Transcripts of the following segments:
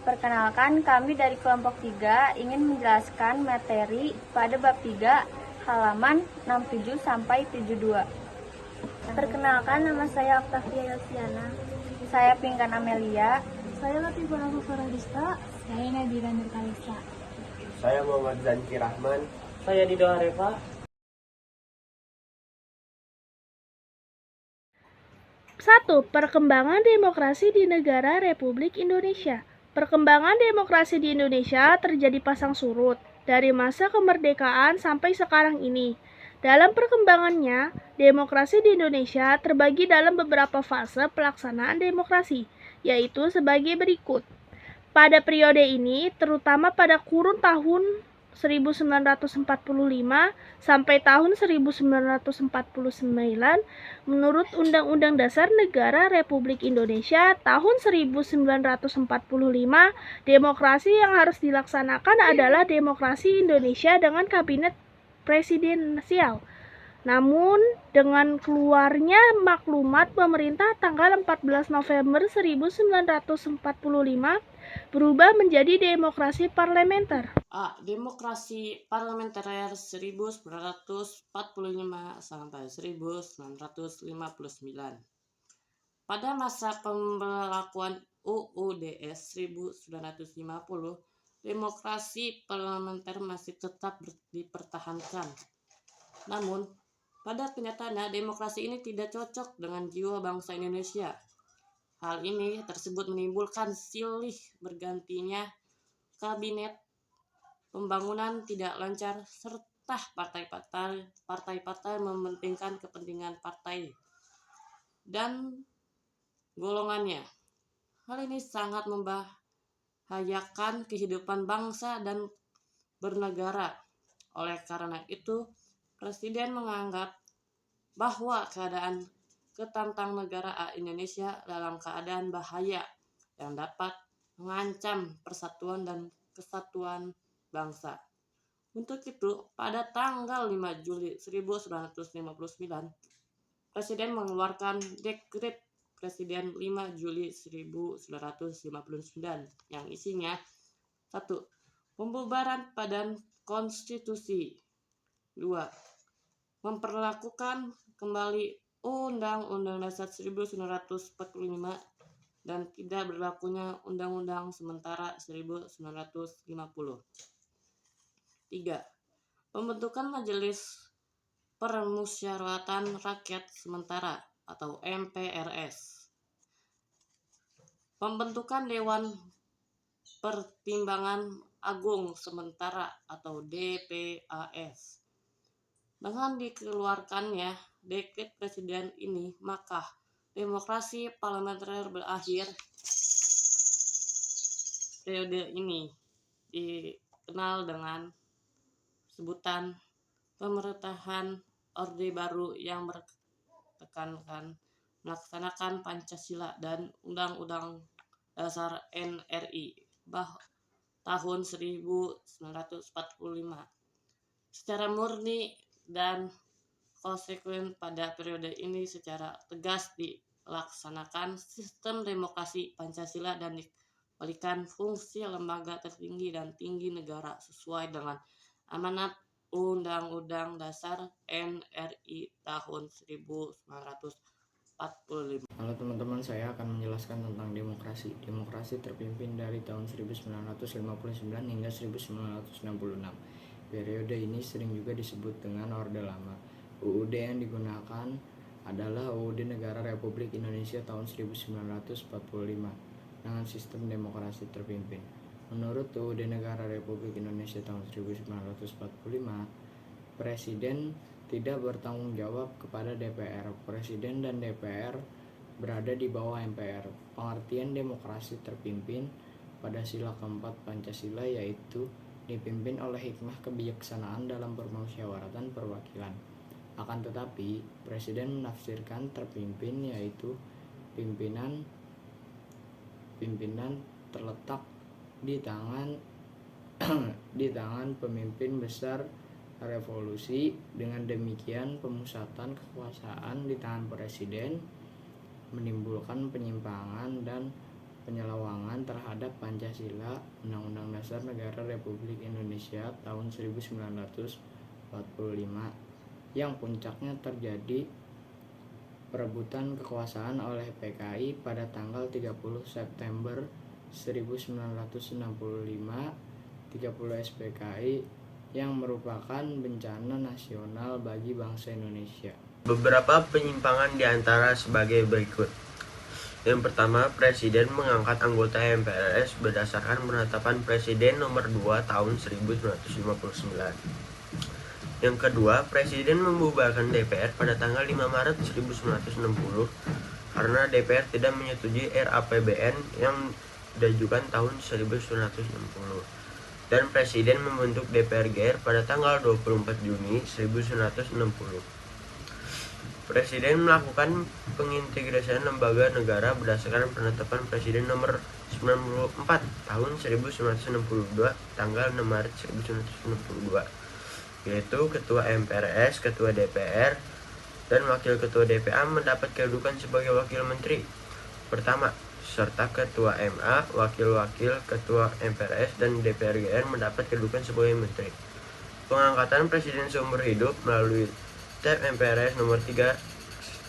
Perkenalkan, kami dari kelompok 3 ingin menjelaskan materi pada bab 3 halaman 67 sampai 72. Perkenalkan, nama saya Octavia Yosiana. Saya Pinkan Amelia. Saya Latifah Faradista. Saya Nadira Nurkalisa. Saya Muhammad Zanki Rahman. Saya Dido Areva. 1. Perkembangan demokrasi di negara Republik Indonesia. Perkembangan demokrasi di Indonesia terjadi pasang surut dari masa kemerdekaan sampai sekarang ini. Dalam perkembangannya, demokrasi di Indonesia terbagi dalam beberapa fase pelaksanaan demokrasi, yaitu sebagai berikut. Pada periode ini, terutama pada kurun tahun 1945 sampai tahun 1949, menurut Undang-Undang Dasar Negara Republik Indonesia tahun 1945, demokrasi yang harus dilaksanakan adalah demokrasi Indonesia dengan kabinet presidensial. Namun, dengan keluarnya maklumat pemerintah tanggal 14 November 1945 berubah menjadi demokrasi parlementer. A. Demokrasi parlementer 1945 sampai 1959. Pada masa pemberlakuan UUDS 1950, demokrasi parlementer masih tetap dipertahankan. Namun, pada kenyataannya demokrasi ini tidak cocok dengan jiwa bangsa Indonesia. Hal ini tersebut menimbulkan silih bergantinya kabinet, pembangunan tidak lancar, serta partai-partai mementingkan kepentingan partai dan golongannya. Hal ini sangat membahayakan kehidupan bangsa dan bernegara. Oleh karena itu, Presiden menganggap bahwa keadaan ketatanegaraan Indonesia dalam keadaan bahaya yang dapat mengancam persatuan dan kesatuan bangsa. Untuk itu, pada tanggal 5 Juli 1959, Presiden mengeluarkan Dekret Presiden 5 Juli 1959 yang isinya 1. Pembubaran Badan Konstitusi. 2. Memperlakukan kembali Undang-Undang Dasar 1945 dan tidak berlakunya Undang-Undang Sementara 1950. 3. Pembentukan Majelis Permusyawaratan Rakyat Sementara atau MPRS. Pembentukan Dewan Pertimbangan Agung Sementara atau DPAS. Dengan dikeluarkannya dekret presiden ini, maka demokrasi parlementer berakhir. Periode ini dikenal dengan sebutan pemerintahan Orde Baru yang bertekankan melaksanakan Pancasila dan Undang-Undang Dasar NRI tahun 1945 secara murni dan konsekuen. Pada periode ini secara tegas dilaksanakan sistem demokrasi Pancasila dan dikembalikan fungsi lembaga tertinggi dan tinggi negara sesuai dengan amanat Undang-Undang Dasar NRI tahun 1945. Halo teman-teman, saya akan menjelaskan tentang demokrasi. Demokrasi terpimpin dari tahun 1959 hingga 1966. Periode ini sering juga disebut dengan Orde Lama. UUD yang digunakan adalah UUD Negara Republik Indonesia tahun 1945 dengan sistem demokrasi terpimpin. Menurut UUD Negara Republik Indonesia tahun 1945, Presiden tidak bertanggung jawab kepada DPR. Presiden dan DPR berada di bawah MPR. Pengertian demokrasi terpimpin pada sila keempat Pancasila yaitu dipimpin oleh hikmah kebijaksanaan dalam permusyawaratan perwakilan. Akan tetapi, Presiden menafsirkan terpimpin yaitu pimpinan terletak di tangan pemimpin besar revolusi. Dengan demikian, pemusatan kekuasaan di tangan Presiden menimbulkan penyimpangan dan penyelewangan terhadap terhadap Pancasila, Undang-Undang Dasar Negara Republik Indonesia tahun 1945 yang puncaknya terjadi perebutan kekuasaan oleh PKI pada tanggal 30 September 1965, 30 SPKI yang merupakan bencana nasional bagi bangsa Indonesia. Beberapa penyimpangan diantara sebagai berikut. Yang pertama, Presiden mengangkat anggota MPRS berdasarkan penetapan Presiden nomor 2 tahun 1959. Yang kedua, Presiden membubarkan DPR pada tanggal 5 Maret 1960 karena DPR tidak menyetujui RAPBN yang diajukan tahun 1960. Dan Presiden membentuk DPR pada tanggal 24 Juni 1960. Presiden melakukan pengintegrasian lembaga negara berdasarkan penetapan Presiden nomor 94 tahun 1962 tanggal 6 Maret 1962, yaitu Ketua MPRS, Ketua DPR, dan Wakil Ketua DPA mendapat kedudukan sebagai Wakil Menteri pertama, serta Ketua MA, Wakil-Wakil Ketua MPRS, dan DPR GR mendapat kedudukan sebagai Menteri. Pengangkatan Presiden seumur hidup melalui TEP MPRS nomor 3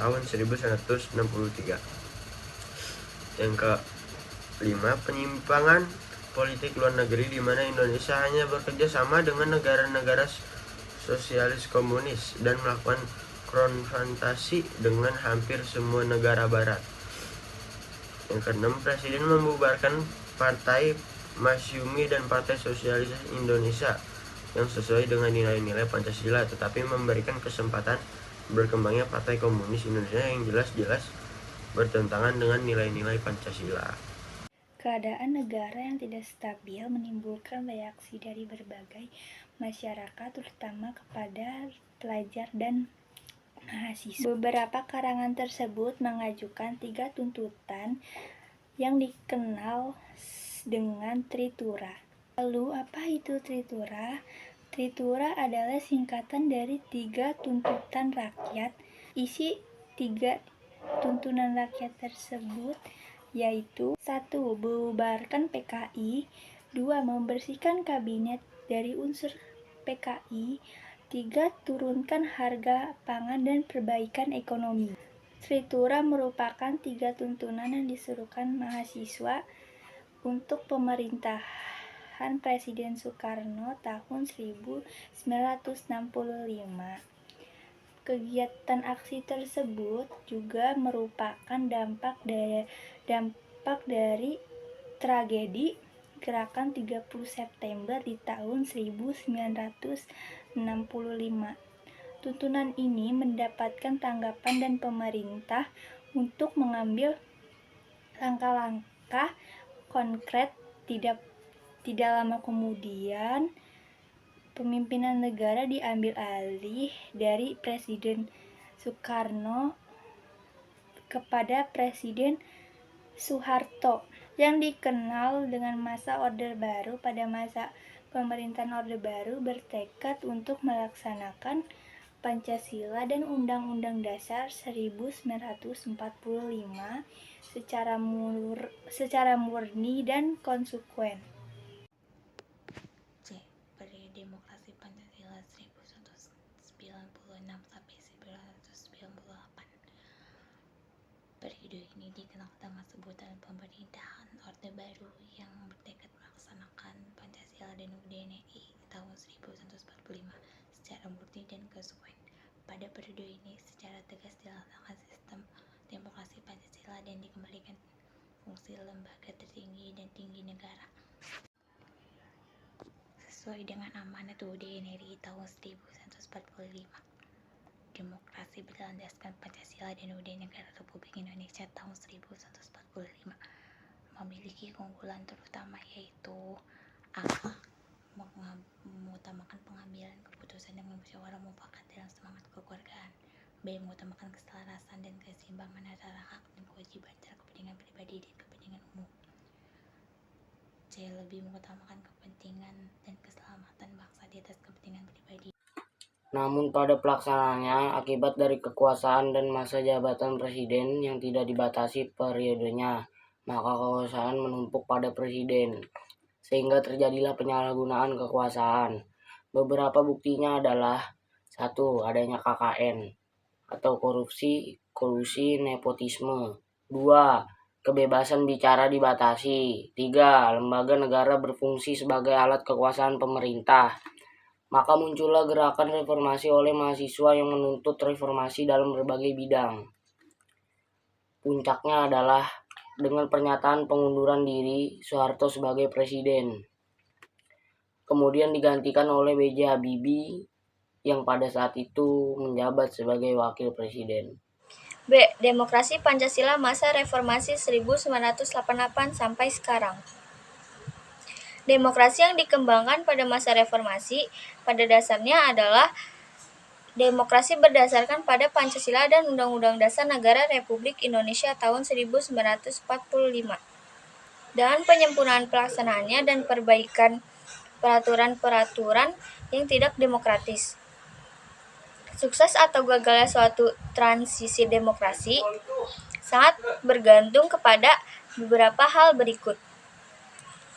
tahun 1963. Yang kelima, penyimpangan politik luar negeri di mana Indonesia hanya bekerja sama dengan negara-negara sosialis komunis dan melakukan konfrontasi dengan hampir semua negara barat. Yang keenam, Presiden membubarkan Partai Masyumi dan Partai Sosialis Indonesia yang sesuai dengan nilai-nilai Pancasila, tetapi memberikan kesempatan berkembangnya Partai Komunis Indonesia yang jelas-jelas bertentangan dengan nilai-nilai Pancasila. Keadaan negara yang tidak stabil menimbulkan reaksi dari berbagai masyarakat, terutama kepada pelajar dan mahasiswa. Beberapa karangan tersebut mengajukan 3 tuntutan yang dikenal dengan Tritura. Lalu, apa itu Tritura? Tritura adalah singkatan dari 3 tuntutan rakyat. Isi 3 tuntutan rakyat tersebut yaitu 1. Bubarkan PKI, 2. Membersihkan kabinet dari unsur PKI, 3. Turunkan harga pangan dan perbaikan ekonomi. Tritura merupakan 3 tuntunan yang diserukan mahasiswa untuk pemerintahan Presiden Soekarno tahun 1965. Kegiatan aksi tersebut juga merupakan dampak dari tragedi Gerakan 30 September di tahun 1965. Tuntunan ini mendapatkan tanggapan dan pemerintah untuk mengambil langkah-langkah konkret. Tidak lama kemudian, pemimpinan negara diambil alih dari Presiden Soekarno kepada Presiden Soeharto yang dikenal dengan masa Orde Baru. Pada masa pemerintahan Orde Baru bertekad untuk melaksanakan Pancasila dan Undang-Undang Dasar 1945 secara murni dan konsekuen. C. Berdemokrasi Pancasila 1996 sampai 1998. Periode ini dikenal dengan sebutan pemerintahan Orde Baru yang bertekad melaksanakan Pancasila dan UUD tahun 1945 secara murni dan konsekuen. Pada periode ini secara tegas dilaksanakan sistem demokrasi Pancasila dan dikembalikan fungsi lembaga tertinggi dan tinggi negara sesuai dengan amanat UUD tahun 1945. Demokrasi berlandaskan Pancasila dan UUD Negara Republik Indonesia tahun 1945 memiliki keunggulan terutama yaitu A. Mengutamakan pengambilan keputusan dengan musyawarah mufakat dalam semangat kekeluargaan. B. Mengutamakan keselarasan dan keseimbangan antara hak dan kewajiban antara kepentingan pribadi dan kepentingan umum. C. Lebih mengutamakan kepentingan dan keselamatan bangsa di atas kepentingan pribadi. Namun pada pelaksanaannya, akibat dari kekuasaan dan masa jabatan presiden yang tidak dibatasi periodenya, maka kekuasaan menumpuk pada presiden, sehingga terjadilah penyalahgunaan kekuasaan. Beberapa buktinya adalah: 1. Adanya KKN atau kolusi nepotisme. 2. Kebebasan bicara dibatasi. 3. Lembaga negara berfungsi sebagai alat kekuasaan pemerintah. Maka muncullah gerakan reformasi oleh mahasiswa yang menuntut reformasi dalam berbagai bidang. Puncaknya adalah dengan pernyataan pengunduran diri Soeharto sebagai presiden. Kemudian digantikan oleh B.J. Habibie yang pada saat itu menjabat sebagai wakil presiden. B. Demokrasi Pancasila masa reformasi 1988 sampai sekarang. Demokrasi yang dikembangkan pada masa reformasi pada dasarnya adalah demokrasi berdasarkan pada Pancasila dan Undang-Undang Dasar Negara Republik Indonesia tahun 1945. Dan penyempurnaan pelaksanaannya dan perbaikan peraturan-peraturan yang tidak demokratis. Sukses atau gagalnya suatu transisi demokrasi sangat bergantung kepada beberapa hal berikut.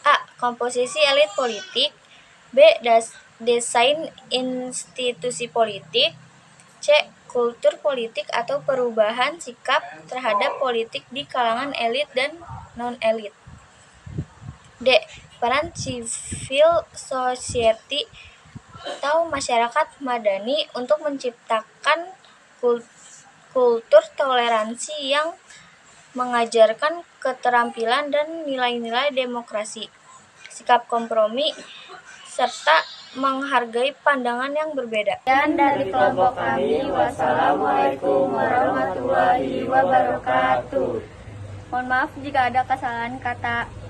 A. Komposisi elit politik. B. Desain institusi politik. C. Kultur politik atau perubahan sikap terhadap politik di kalangan elit dan non-elit. D. Peran civil society atau masyarakat madani untuk menciptakan kultur toleransi yang mengajarkan keterampilan dan nilai-nilai demokrasi, sikap kompromi, serta menghargai pandangan yang berbeda. Dan dari kelompok kami, wassalamualaikum warahmatullahi wabarakatuh. Mohon maaf jika ada kesalahan kata.